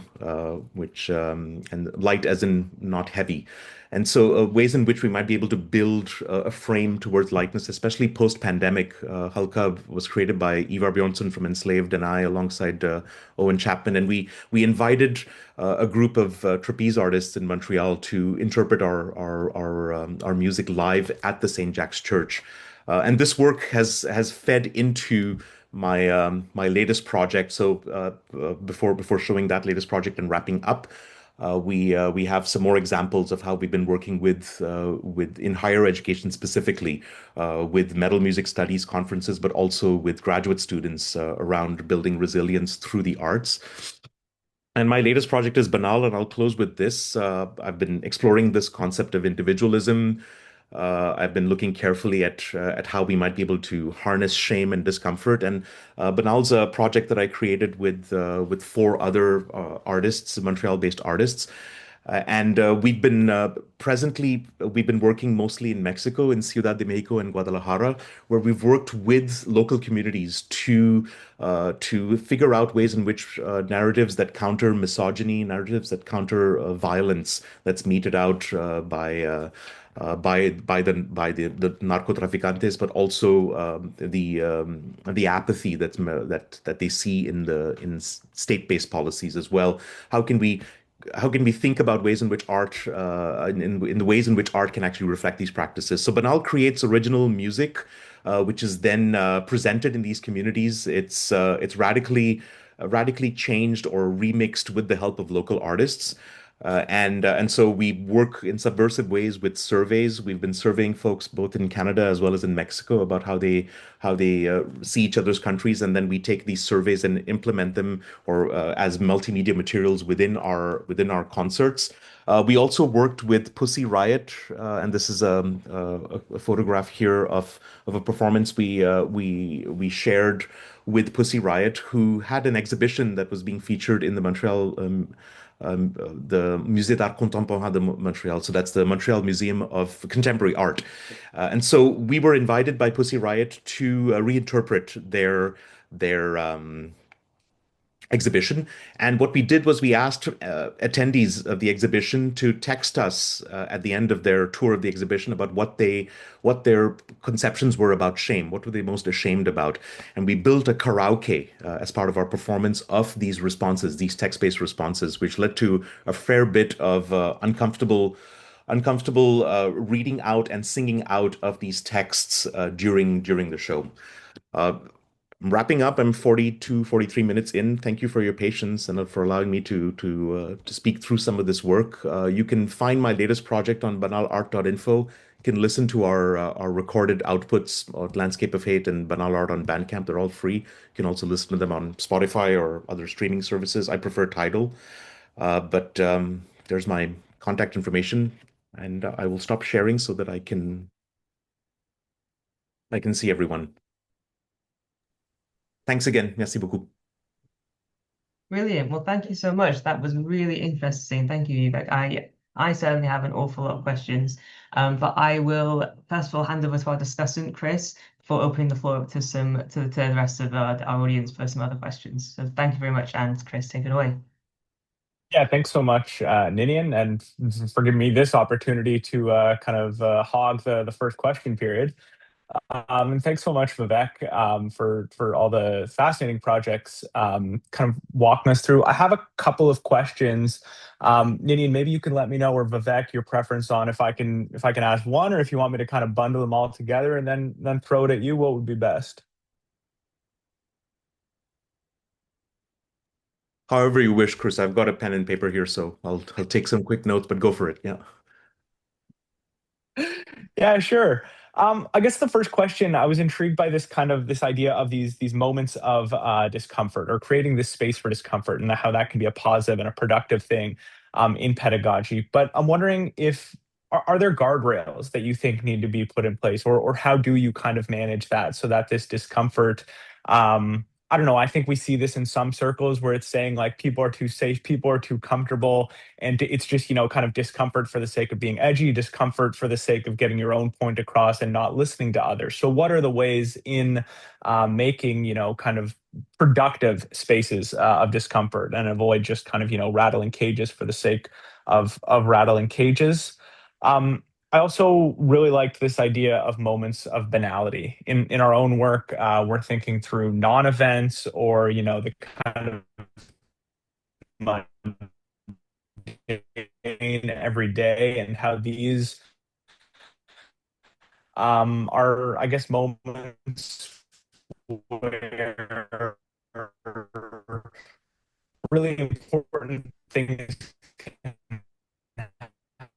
which and light as in not heavy. And so ways in which we might be able to build a frame towards lightness, especially post-pandemic. Halka was created by Ivar Bjornsson from Enslaved and I, alongside Owen Chapman, and we invited a group of trapeze artists in Montreal to interpret our music live at the St. Jack's Church. And this work has fed into my latest project. So before showing that latest project and wrapping up, we have some more examples of how we've been working with in higher education, specifically with metal music studies conferences, but also with graduate students around building resilience through the arts. And my latest project is BANAL, and I'll close with this. I've been exploring this concept of individualism. I've been looking carefully at how we might be able to harness shame and discomfort. And BANAL's a project that I created with four other artists, Montreal-based artists. And we've been working mostly in Mexico, in Ciudad de Mexico and Guadalajara, where we've worked with local communities to figure out ways in which narratives that counter misogyny, narratives that counter violence that's meted out by the narcotraficantes, but also the apathy that they see in state-based policies as well. How can we think about ways in which art, in the ways in which art can actually reflect these practices? So Banal creates original music, which is then presented in these communities. It's radically changed or remixed with the help of local artists. And so we work in subversive ways with surveys. We've been surveying folks both in Canada as well as in Mexico about how they see each other's countries, and then we take these surveys and implement them or as multimedia materials within our concerts. We also worked with Pussy Riot, and this is a photograph here of a performance we shared with Pussy Riot, who had an exhibition that was being featured in the Montreal the Musée d'Art Contemporain de Montreal. So that's the Montreal Museum of Contemporary Art. And so we were invited by Pussy Riot to reinterpret their exhibition. And what we did was we asked attendees of the exhibition to text us at the end of their tour of the exhibition about what their conceptions were about shame, what were they most ashamed about. And we built a karaoke as part of our performance of these responses, these text-based responses, which led to a fair bit of uncomfortable reading out and singing out of these texts during the show. Uh, I'm wrapping up. I'm 42, 43 minutes in. Thank you for your patience and for allowing me to speak through some of this work. You can find my latest project on banalart.info. You can listen to our recorded outputs of Landscape of Hate and Banal Art on Bandcamp. They're all free. You can also listen to them on Spotify or other streaming services. I prefer Tidal, but there's my contact information, and I will stop sharing so that I can see everyone. Thanks again. Merci beaucoup. Brilliant. Well, thank you so much. That was really interesting. Thank you, Vivek. I certainly have an awful lot of questions, but I will first of all hand over to our discussant, Chris, before opening the floor up to the rest of our audience for some other questions. So thank you very much, and Chris, take it away. Yeah, thanks so much, Ninian, and for giving me this opportunity to kind of hog the first question period. And thanks so much, Vivek, for all the fascinating projects, kind of walking us through. I have a couple of questions. Ninian, maybe you can let me know, or Vivek, your preference on if I can ask one, or if you want me to kind of bundle them all together and then throw it at you. What would be best? However you wish, Chris. I've got a pen and paper here, so I'll take some quick notes, but go for it. Yeah. Yeah, sure. I guess the first question, I was intrigued by this idea of these moments of discomfort, or creating this space for discomfort, and how that can be a positive and a productive thing in pedagogy. But I'm wondering if are there guardrails that you think need to be put in place, or how do you kind of manage that so that this discomfort, I don't know, I think we see this in some circles where it's saying like people are too safe, people are too comfortable, and it's just kind of discomfort for the sake of being edgy, discomfort for the sake of getting your own point across and not listening to others. So what are the ways in making kind of productive spaces of discomfort, and avoid just kind of rattling cages for the sake of rattling cages? I also really liked this idea of moments of banality in our own work. We're thinking through non-events, or the kind of every day, and how these are, I guess, moments where really important things can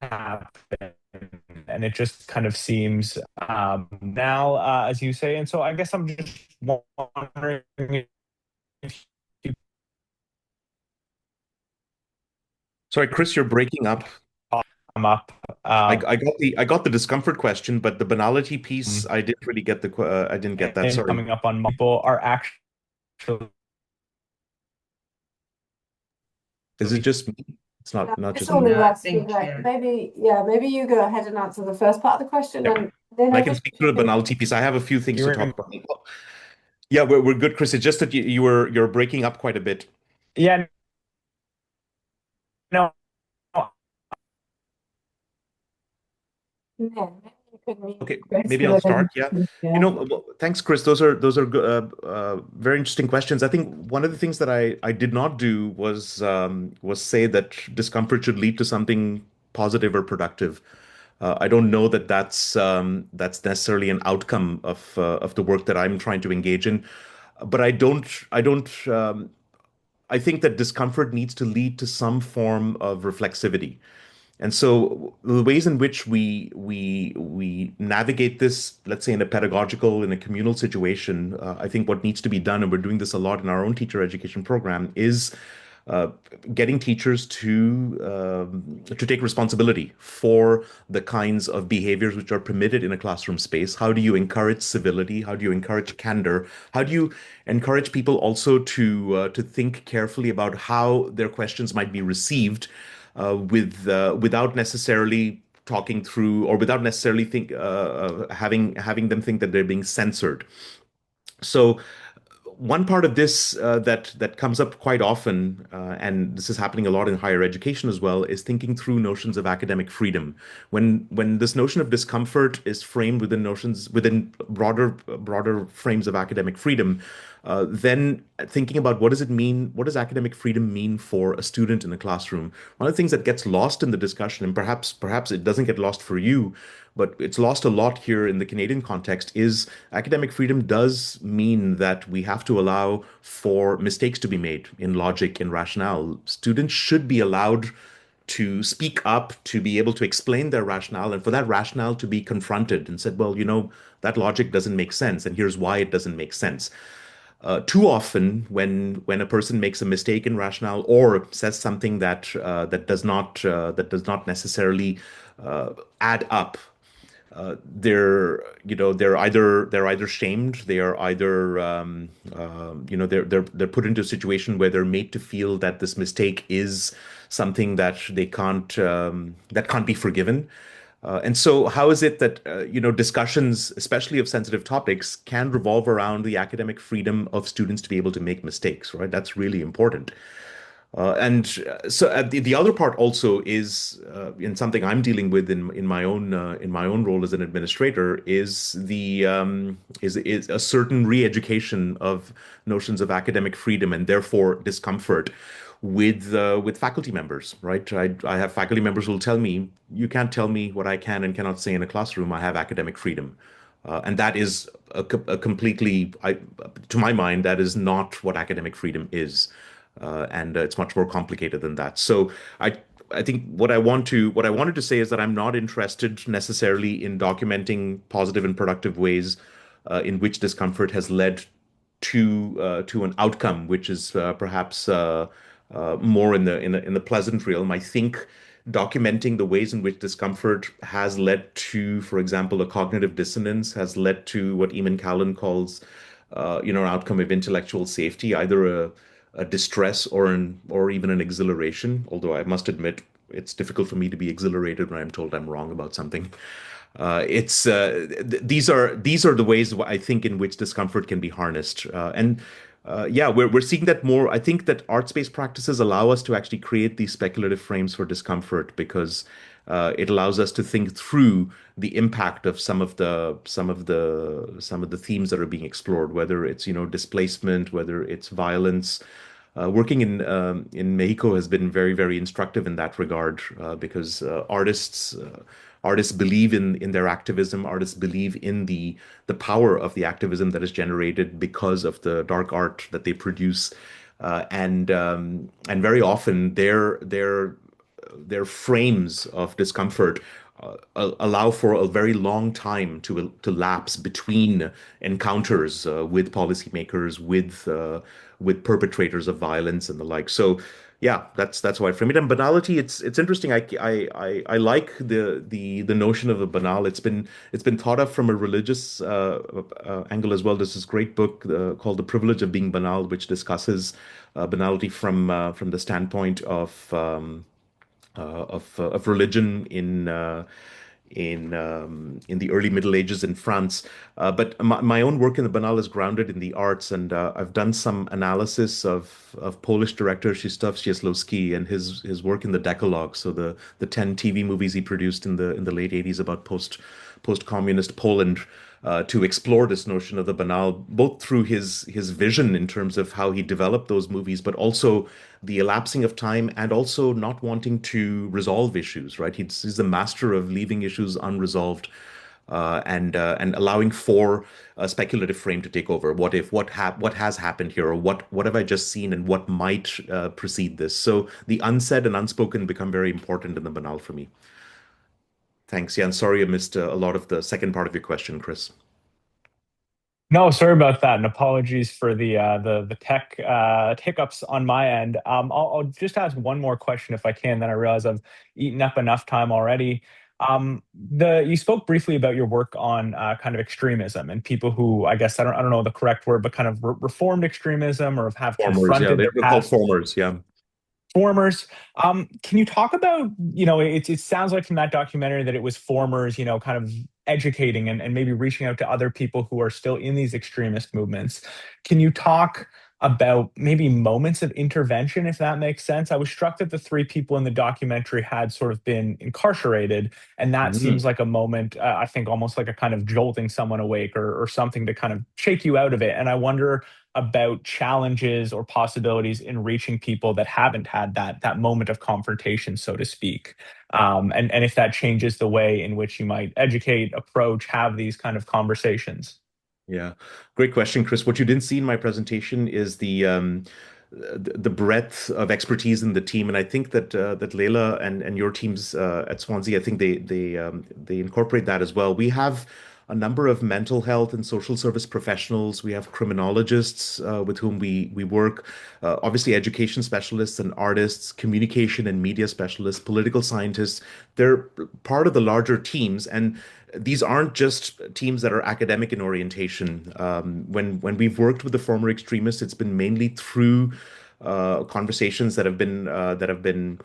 happen. And it just kind of seems now, as you say. And so I guess I'm just wondering if you Sorry, Chris, you're breaking up. come up. I got the discomfort question, but the banality piece, I didn't really get I didn't get that. And Sorry. coming up on people are actually Is it just me? It's No, not it's just only me. I us, think, Vivek. Maybe, yeah, maybe you go ahead and answer the first part of the question, Yeah. and then I I can think speak you to the can. banality piece. I have a few things to hearing. talk about. Yeah, we're good, Chris. It's just that you're breaking up quite a bit. Yeah, no, Yeah, maybe you could mute Okay, Chris maybe for I'll the start. Yeah. yeah. Well, thanks, Chris. Those are very interesting questions. I think one of the things that I did not do was say that discomfort should lead to something positive or productive. I don't know that that's necessarily an outcome of the work that I'm trying to engage in, but I don't I think that discomfort needs to lead to some form of reflexivity. And so the ways in which we navigate this, let's say in a pedagogical, in a communal situation, I think what needs to be done, and we're doing this a lot in our own teacher education program, is uh, getting teachers to take responsibility for the kinds of behaviors which are permitted in a classroom space. How do you encourage civility? How do you encourage candor? How do you encourage people also to think carefully about how their questions might be received without necessarily talking through or without necessarily having them think that they're being censored. So one part of this that comes up quite often, and this is happening a lot in higher education as well, is thinking through notions of academic freedom. When this notion of discomfort is framed within broader frames of academic freedom, then thinking about what does it mean, what does academic freedom mean for a student in a classroom? One of the things that gets lost in the discussion, and perhaps it doesn't get lost for you, but it's lost a lot here in the Canadian context, is academic freedom does mean that we have to allow for mistakes to be made in logic and rationale. Students should be allowed to speak up, to be able to explain their rationale, and for that rationale to be confronted and said, well, that logic doesn't make sense, and here's why it doesn't make sense. Too often, when a person makes a mistake in rationale or says something that does not necessarily add up, they're either shamed, they are either they're put into a situation where they're made to feel that this mistake is something that can't be forgiven. And so, how is it that discussions, especially of sensitive topics, can revolve around the academic freedom of students to be able to make mistakes, right? That's really important. And so the other part also is in something I'm dealing with in my own role as an administrator is is a certain re-education of notions of academic freedom and therefore discomfort with faculty members, right? I have faculty members who will tell me, you can't tell me what I can and cannot say in a classroom. I have academic freedom. And that is a completely, to my mind, that is not what academic freedom is. And it's much more complicated than that. So I think what I wanted to say is that I'm not interested necessarily in documenting positive and productive ways in which discomfort has led to an outcome, which is perhaps more in the pleasant realm. I think documenting the ways in which discomfort has led to, for example, a cognitive dissonance, has led to what Eamon Callan calls, an outcome of intellectual safety, either a distress or even an exhilaration. Although I must admit, it's difficult for me to be exhilarated when I'm told I'm wrong about something. These are the ways I think in which discomfort can be harnessed. And we're seeing that more. I think that arts-based practices allow us to actually create these speculative frames for discomfort because it allows us to think through the impact of some of the themes that are being explored, whether it's displacement, whether it's violence. Working in Mexico has been very, very instructive in that regard because artists believe in their activism. Artists believe in the power of the activism that is generated because of the dark art that they produce, and very often their frames of discomfort allow for a very long time to lapse between encounters with policymakers, with perpetrators of violence and the like. So, yeah, that's why I frame it. And banality, it's interesting. I like the notion of a banal. It's been thought of from a religious angle as well. There's this great book called The Privilege of Being Banal, which discusses banality from the standpoint of religion in the early Middle Ages in France. But my own work in the Banal is grounded in the arts, and I've done some analysis of Polish director Krzysztof Cieslowski and his work in the Decalogue. So the 10 TV movies he produced in the late 80s about post-communist Poland. To explore this notion of the banal, both through his vision in terms of how he developed those movies, but also the elapsing of time and also not wanting to resolve issues, right? He's the master of leaving issues unresolved. and allowing for a speculative frame to take over. What if, what has happened here, or what have I just seen, and what might precede this? So the unsaid and unspoken become very important in the banal for me. Thanks. Yeah, and sorry I missed a lot of the second part of your question, Chris. No, sorry about that, and apologies for the tech hiccups on my end. I'll just ask one more question if I can. Then I realize I've eaten up enough time already. The You spoke briefly about your work on kind of extremism and people who, I guess, I don't know the correct word, but kind of reformed extremism or have Formers, yeah, confronted their they're called past formers, yeah. formers. Can you talk about, it sounds like from that documentary that it was formers, kind of educating and maybe reaching out to other people who are still in these extremist movements. Can you talk about maybe moments of intervention, if that makes sense? I was struck that the three people in the documentary had sort of been incarcerated, and that seems Mhm. like a moment, I think almost like a kind of jolting someone awake or something to kind of shake you out of it. And I wonder about challenges or possibilities in reaching people that haven't had that moment of confrontation, so to speak, and if that changes the way in which you might educate, approach, have these kind of conversations. Yeah, great question, Chris. What you didn't see in my presentation is the breadth of expertise in the team, and I think that Leila and your teams at Swansea, I think they incorporate that as well. We have a number of mental health and social service professionals. We have criminologists with whom we work, obviously education specialists and artists, communication and media specialists, political scientists. They're part of the larger teams, and these aren't just teams that are academic in orientation. When we've worked with the former extremists, it's been mainly through conversations that have been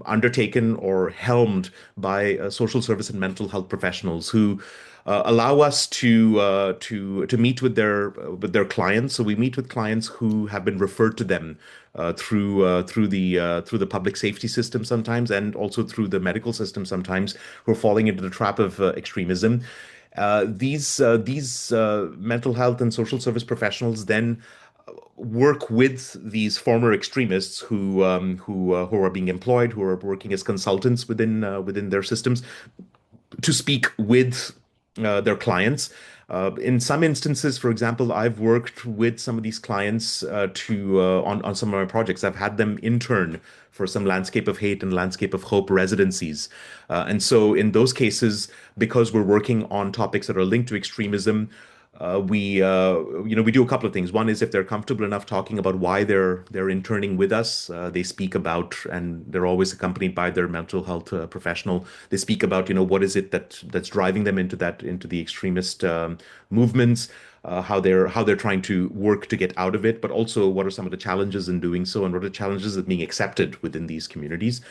undertaken or helmed by social service and mental health professionals who allow us to meet with their clients. So we meet with clients who have been referred to them through the public safety system sometimes, and also through the medical system sometimes, who are falling into the trap of extremism. These mental health and social service professionals then work with these former extremists who are being employed, who are working as consultants within their systems, to speak with their clients. In some instances, for example, I've worked with some of these clients on some of my projects. I've had them intern for some Landscape of Hate and Landscape of Hope residencies. And so in those cases, because we're working on topics that are linked to extremism, we do a couple of things. One is, if they're comfortable enough talking about why they're interning with us, they speak about, and they're always accompanied by their mental health professional. They speak about, what is it that's driving them into the extremist movements, how they're trying to work to get out of it, but also what are some of the challenges in doing so, and what are the challenges of being accepted within these communities.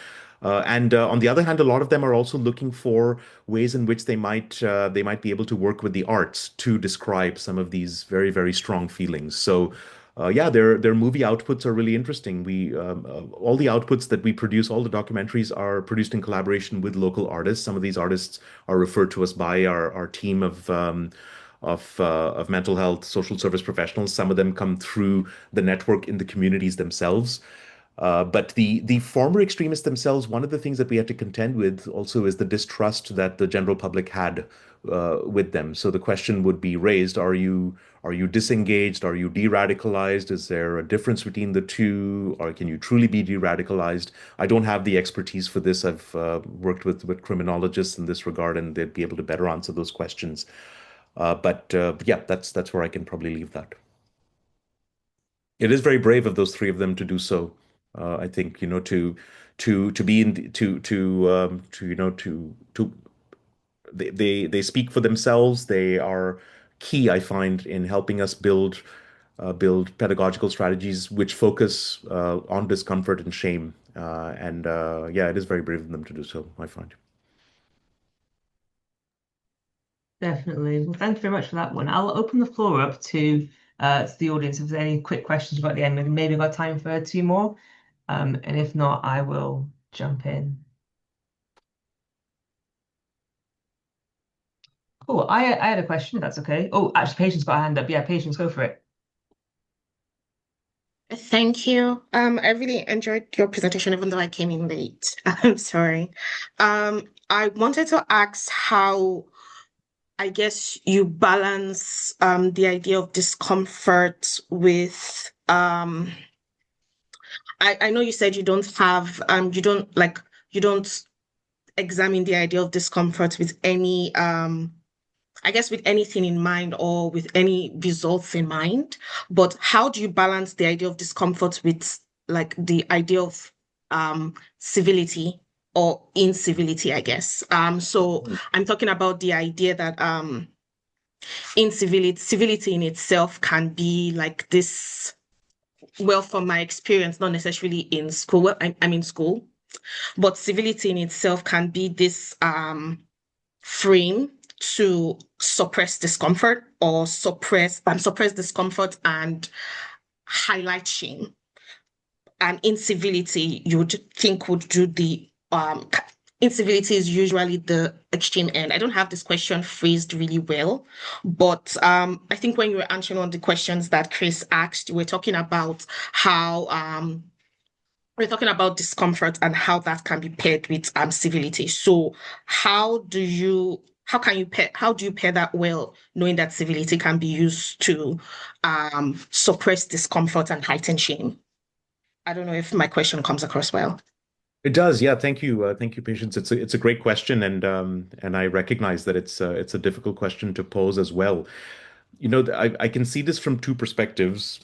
And on the other hand, a lot of them are also looking for ways in which they might be able to work with the arts to describe some of these very, very strong feelings. So yeah, their movie outputs are really interesting. We All the outputs that we produce, all the documentaries, are produced in collaboration with local artists. Some of these artists are referred to us by our team of mental health social service professionals. Some of them come through the network in the communities themselves. But the former extremists themselves, one of the things that we had to contend with also is the distrust that the general public had with them. So the question would be raised: Are you disengaged? Are you de-radicalized? Is there a difference between the two? Or can you truly be de-radicalized? I don't have the expertise for this. I've worked with criminologists in this regard, and they'd be able to better answer those questions. But yeah, that's where I can probably leave that. It is very brave of those three of them to do so. I think, to be in the, to they speak for themselves. They are key, I find, in helping us build pedagogical strategies which focus on discomfort and shame. And Yeah, it is very brave of them to do so, I find. Definitely. Well, thank you very much for that one. I'll open the floor up to the audience if there's any quick questions about the end. Maybe got time for two more. And if not, I will jump in. Oh, I had a question, if that's okay. Oh, actually, Patience got a hand up. Yeah, Patience, go for it. Thank you. I really enjoyed your presentation, even though I came in late. I'm sorry. I wanted to ask how I guess you balance the idea of discomfort with I know you said you don't have you don't examine the idea of discomfort with any I guess with anything in mind or with any results in mind, but how do you balance the idea of discomfort with like the idea of civility or incivility, I guess. So I'm talking about the idea that civility in itself can be like this, well, from my experience, not necessarily in school. Well, I'm in school, but civility in itself can be this frame to suppress discomfort or suppress discomfort and highlight shame. And incivility, you would think would do the incivility is usually the extreme end. I don't have this question phrased really well, but I think when you were answering one of the questions that Chris asked, you were talking about how we're talking about discomfort and how that can be paired with civility. So how do you pair that well, knowing that civility can be used to suppress discomfort and heighten shame? I don't know if my question comes across well. It does, yeah. Thank you, Patience. It's a great question, and I recognize that it's a difficult question to pose as well. You know, I can see this from two perspectives.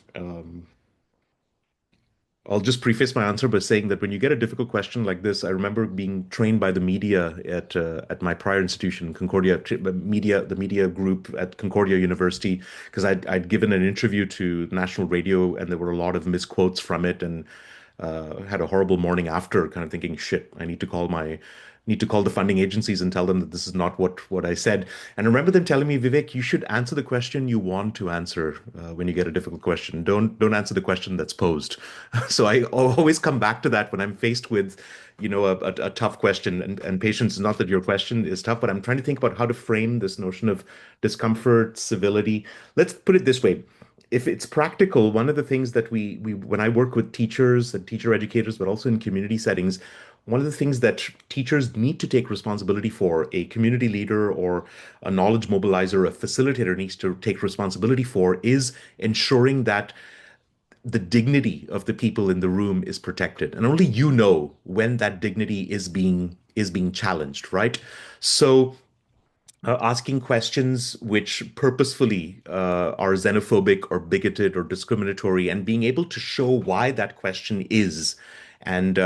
I'll just preface my answer by saying that when you get a difficult question like this, I remember being trained by the media at my prior institution, Concordia the media group at Concordia University, because I'd given an interview to national radio, and there were a lot of misquotes from it, and had a horrible morning after, kind of thinking, shit, I need to call the funding agencies and tell them that this is not what I said. And I remember them telling me, Vivek, you should answer the question you want to answer when you get a difficult question. Don't answer the question that's posed. So I always come back to that when I'm faced with, you know, a tough question. And Patience, not that your question is tough, but I'm trying to think about how to frame this notion of discomfort, civility. Let's put it this way. If it's practical, one of the things that we when I work with teachers and teacher educators, but also in community settings, one of the things that teachers need to take responsibility for, a community leader or a knowledge mobilizer, a facilitator needs to take responsibility for, is ensuring that the dignity of the people in the room is protected. And only you know when that dignity is being challenged, right? So asking questions which purposefully are xenophobic or bigoted or discriminatory, and being able to show why that question is and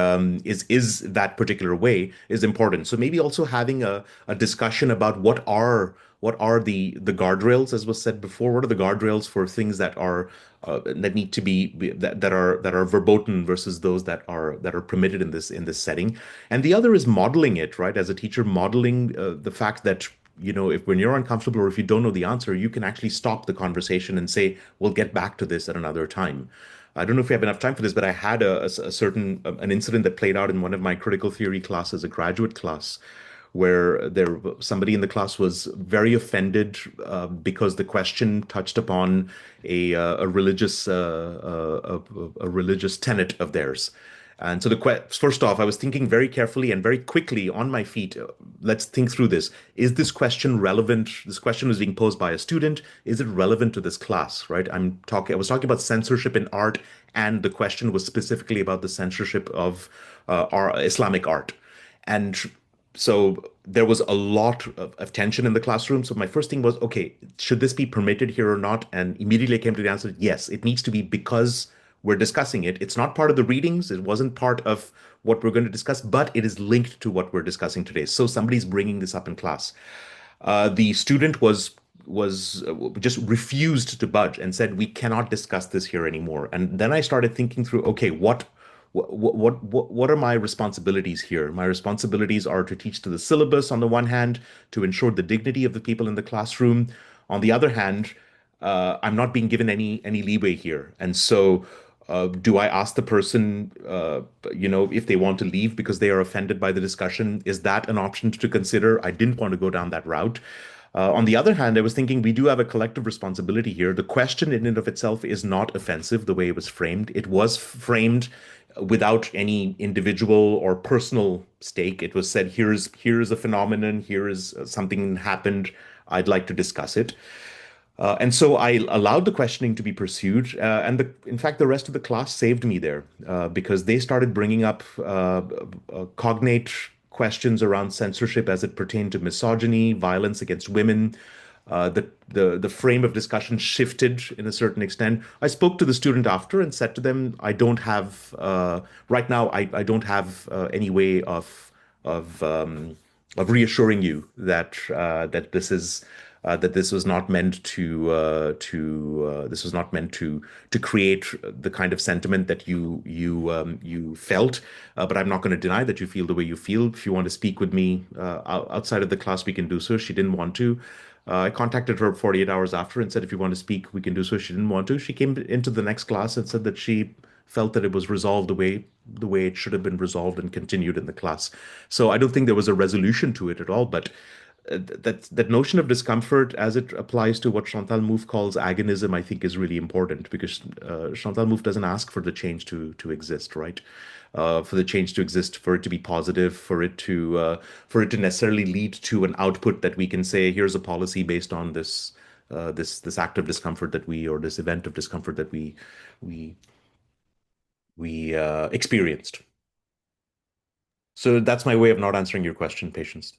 is that particular way is important. So maybe also having a discussion about what are the guardrails, as was said before. What are the guardrails for things that are that need to be that are verboten versus those that are permitted in this setting. And the other is modeling it, right? As a teacher, modeling the fact that, you know, if when you're uncomfortable or if you don't know the answer, you can actually stop the conversation and say, we'll get back to this at another time. I don't know if we have enough time for this, but I had a certain an incident that played out in one of my critical theory classes, a graduate class, where somebody in the class was very offended because the question touched upon a religious a religious tenet of theirs. And so first off, I was thinking very carefully and very quickly on my feet. Let's think through this. Is this question relevant? This question was being posed by a student. Is it relevant to this class, right? I was talking about censorship in art, and the question was specifically about the censorship of Islamic art. And so there was a lot of tension in the classroom. So my first thing was, okay, should this be permitted here or not? And immediately I came to the answer, yes, it needs to be, because we're discussing it. It's not part of the readings. It wasn't part of what we're going to discuss, but it is linked to what we're discussing today. So somebody's bringing this up in class. The student was just refused to budge and said, we cannot discuss this here anymore. And then I started thinking through, okay, what are my responsibilities here? My responsibilities are to teach to the syllabus on the one hand, to ensure the dignity of the people in the classroom. On the other hand, I'm not being given any leeway here. And so do I ask the person, you know, if they want to leave because they are offended by the discussion? Is that an option to consider? I didn't want to go down that route. On the other hand, I was thinking we do have a collective responsibility here. The question in and of itself is not offensive the way it was framed. It was framed without any individual or personal stake. It was said, here's a phenomenon, here is something happened. I'd like to discuss it. And so I allowed the questioning to be pursued, in fact, the rest of the class saved me there because they started bringing up cognate questions around censorship as it pertained to misogyny, violence against women. The frame of discussion shifted in a certain extent. I spoke to the student after and said to them, I don't have right now. I don't have any way of reassuring you that that this was not meant to create the kind of sentiment that you felt. But I'm not going to deny that you feel the way you feel. If you want to speak with me outside of the class, we can do so. She didn't want to. I contacted her 48 hours after and said, if you want to speak, we can do so. She didn't want to. She came into the next class and said that she felt that it was resolved the way it should have been resolved and continued in the class. So I don't think there was a resolution to it at all. But that notion of discomfort as it applies to what Chantal Mouffe calls agonism, I think is really important because Chantal Mouffe doesn't ask for the change to exist, right? For the change to exist, for it to be positive, for it to necessarily lead to an output that we can say, here's a policy based on this this act of discomfort that or this event of discomfort that we experienced. So that's my way of not answering your question, Patience.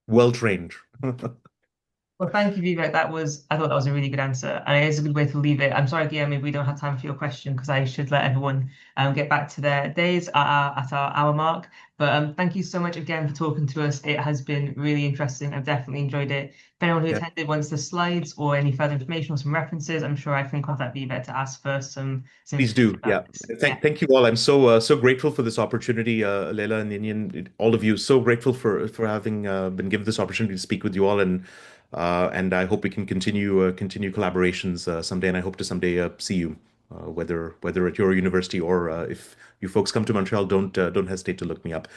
Well trained. Well, thank you, Vivek. I thought that was a really good answer, and it is a good way to leave it. I'm sorry, Guillermo, we don't have time for your question because I should let everyone get back to their days at our hour mark. But thank you so much again for talking to us. It has been really interesting. I've definitely enjoyed it. If anyone who attended wants the slides or any further information or some references, I'm sure I can contact Vivek to ask for some. Please do. Yeah. Thank you all. I'm so grateful for this opportunity, Leila and Ninian, all of you. So grateful for having been given this opportunity to speak with you all, and I hope we can continue collaborations someday. And I hope to someday see you, whether at your university or if you folks come to Montreal, don't hesitate to look me up.